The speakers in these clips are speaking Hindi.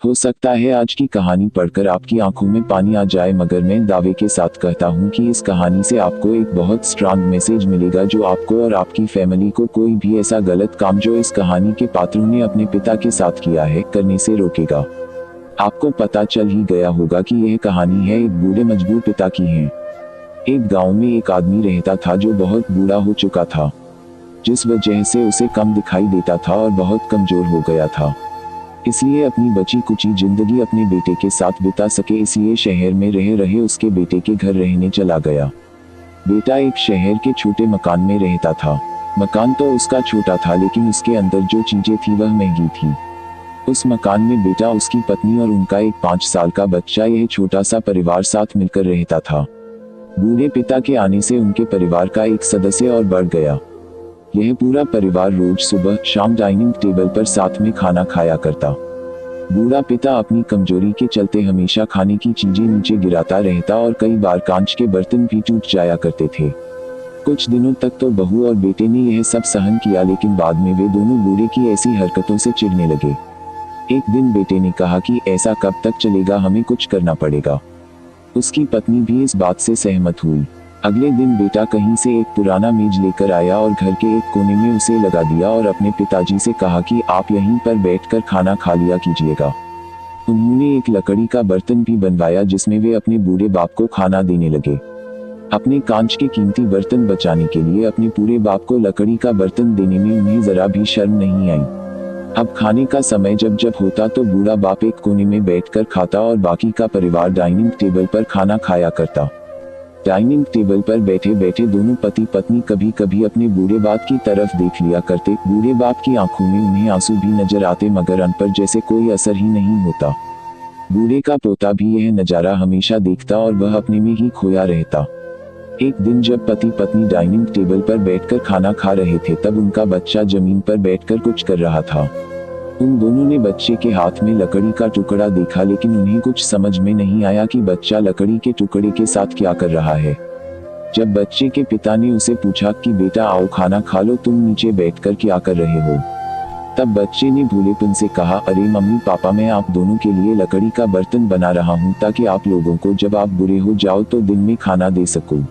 हो सकता है आज की कहानी पढ़कर आपकी आंखों में पानी आ जाए, मगर मैं दावे के साथ कहता हूँ कि इस कहानी से आपको एक बहुत स्ट्रांग मैसेज मिलेगा जो आपको और आपकी फैमिली को कोई भी ऐसा गलत काम जो इस कहानी के पात्रों ने अपने पिता के साथ किया है करने से रोकेगा। आपको पता चल ही गया होगा कि यह कहानी है एक बूढ़े मजबूर पिता की है। एक गांव में एक आदमी रहता था जो बहुत बूढ़ा हो चुका था, जिस वजह से उसे कम दिखाई देता था और बहुत कमजोर हो गया था। इसलिए अपनी बची कुची जिंदगी अपने बेटे के साथ बिता सके इसलिए शहर में रह रहे उसके बेटे के घर रहने चला गया। बेटा एक शहर के छोटे मकान में रहता था। मकान तो उसका छोटा था लेकिन उसके अंदर जो चीजें थी वह महंगी थी। उस मकान में बेटा, उसकी पत्नी और उनका एक 5 साल का बच्चा, यह छोटा सा परिवार साथ मिलकर रहता था। बूढ़े पिता के आने से उनके परिवार का एक सदस्य और बढ़ गया। यह पूरा परिवार रोज सुबह शाम डाइनिंग टेबल पर साथ में खाना खाया करता। बूढ़ा पिता अपनी कमजोरी के चलते हमेशा खाने की चीजें नीचे गिराता रहता और कई बार कांच के बर्तन भी टूट जाया करते थे। कुछ दिनों तक तो बहू और बेटे ने यह सब सहन किया, लेकिन बाद में वे दोनों बूढ़े की ऐसी हरकतों से चिढ़ने लगे। एक दिन बेटे ने कहा कि ऐसा कब तक चलेगा, हमें कुछ करना पड़ेगा। उसकी पत्नी भी इस बात से सहमत हुई। अगले दिन बेटा कहीं से एक पुराना मेज लेकर आया और घर के एक कोने में उसे लगा दिया और अपने पिताजी से कहा कि आप यहीं पर बैठकर खाना खा लिया कीजिएगा। उन्होंने एक लकड़ी का बर्तन भी बनवाया जिसमें वे अपने बूढ़े बाप को खाना देने लगे। अपने कांच के कीमती बर्तन बचाने के लिए अपने पूरे बाप को लकड़ी का बर्तन देने में उन्हें जरा भी शर्म नहीं आई। अब खाने का समय जब जब होता तो बूढ़ा बाप एक कोने में बैठकर खाता और बाकी का परिवार डाइनिंग टेबल पर खाना खाया करता। डाइनिंग टेबल पर बैठे बैठे दोनों पति पत्नी कभी कभी अपने बूढ़े बाप की तरफ देख लिया करते। बूढ़े बाप की आंखों में उन्हें आंसू भी नजर आते, मगर उन पर जैसे कोई असर ही नहीं होता। बूढ़े का पोता भी यह नजारा हमेशा देखता और वह अपने में ही खोया रहता। एक दिन जब पति पत्नी डाइनिंग टेबल पर बैठकर खाना खा रहे थे तब उनका बच्चा जमीन पर बैठकर कुछ कर रहा था। उन दोनों ने बच्चे के हाथ में लकड़ी का टुकड़ा देखा, लेकिन उन्हें कुछ समझ में नहीं आया कि बच्चा लकड़ी के टुकड़े के साथ क्या कर रहा है। जब बच्चे के पिता ने उसे पूछा कि बेटा आओ खाना खा लो, तुम नीचे बैठकर क्या कर रहे हो, तब बच्चे ने भूलेपन से कहा, अरे मम्मी पापा, मैं आप दोनों के लिए लकड़ी का बर्तन बना रहा हूँ ताकि आप लोगों को जब आप बुरे हो जाओ तो दिन में खाना दे सकूं।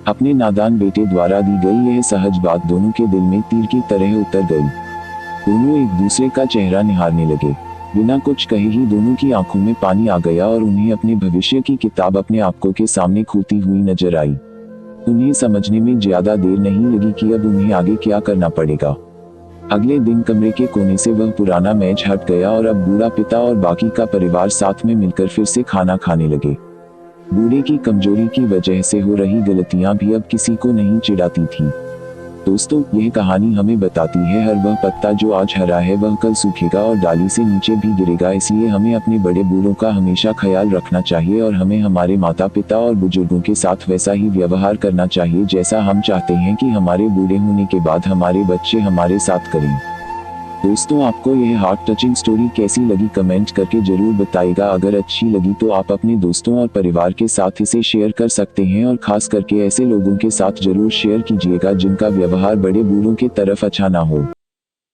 अपने नादान बेटे द्वारा दी गई यह सहज बात दोनों के दिल में तीर की तरह उतर गई। दोनों एक दूसरे का चेहरा निहारने लगे। बिना कुछ कहे ही दोनों की आंखों में पानी आ गया और उन्हें अपने भविष्य की किताब अपने आंखों के सामने खुलती हुई नजर आई। उन्हें समझने में ज्यादा देर नहीं लगी कि अब उन्हें आगे क्या करना पड़ेगा। अगले दिन कमरे के कोने से वह पुराना मेज हट गया और अब बूढ़ा पिता और बाकी का परिवार साथ में मिलकर फिर से खाना खाने लगे। बूढ़े की कमजोरी की वजह से हो रही गलतियां भी अब किसी को नहीं चिढ़ाती थी। दोस्तों, यह कहानी हमें बताती है हर वह पत्ता जो आज हरा है वह कल सूखेगा और डाली से नीचे भी गिरेगा। इसलिए हमें अपने बड़े बूढ़ों का हमेशा ख्याल रखना चाहिए और हमें हमारे माता पिता और बुजुर्गों के साथ वैसा ही व्यवहार करना चाहिए जैसा हम चाहते हैं कि हमारे बूढ़े होने के बाद हमारे बच्चे हमारे साथ करें। दोस्तों, आपको यह हार्ट टचिंग स्टोरी कैसी लगी कमेंट करके जरूर बताइएगा। अगर अच्छी लगी तो आप अपने दोस्तों और परिवार के साथ इसे शेयर कर सकते हैं और खास करके ऐसे लोगों के साथ जरूर शेयर कीजिएगा जिनका व्यवहार बड़े बूढ़ों की तरफ अच्छा ना हो।